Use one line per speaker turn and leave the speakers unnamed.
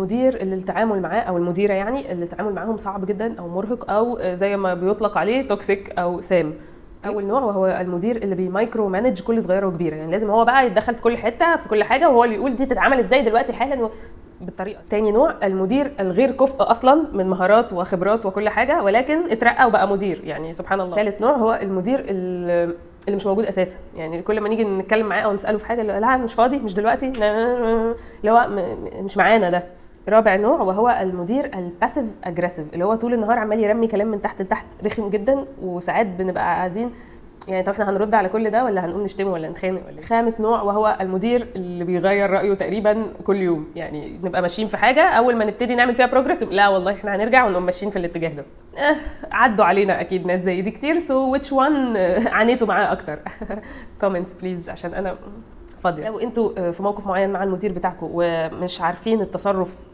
المدير اللي التعامل معاه او المديره يعني اللي التعامل معاهم صعب جدا او مرهق او زي ما بيطلق عليه توكسيك او سام. اول نوع وهو المدير اللي بيمايكرو مانج كل صغيره وكبيره، يعني لازم هو بقى يتدخل في كل حته في كل حاجه وهو اللي يقول دي تتعمل ازاي دلوقتي حالا بالطريقه. تاني نوع المدير الغير كفء اصلا من مهارات وخبرات وكل حاجه ولكن اترقى وبقى مدير، يعني سبحان الله. ثالث نوع هو المدير اللي مش موجود اساسا، يعني كل ما نيجي نتكلم معاه او نساله في حاجه لا مش فاضي مش دلوقتي، اللي هو مش معانا ده. رابع نوع وهو المدير الباسيف اجريسيف اللي هو طول النهار عمال يرمي كلام من تحت لتحت رخم جدا، وساعات بنبقى قاعدين يعني طب احنا هنرد على كل ده ولا هنقوم نشتمه ولا نتخانق ولا. خامس نوع وهو المدير اللي بيغير رايه تقريبا كل يوم، يعني نبقى ماشيين في حاجه اول ما نبتدي نعمل فيها بروجرس لا والله احنا هنرجع ونقوم ماشيين في الاتجاه ده. عدوا علينا اكيد ناس زي دي كتير. سو which one عانيتوا معاه اكتر؟ كومنتس بليز عشان انا فاضيه. لو انتوا في موقف معين مع المدير بتاعكم ومش عارفين التصرف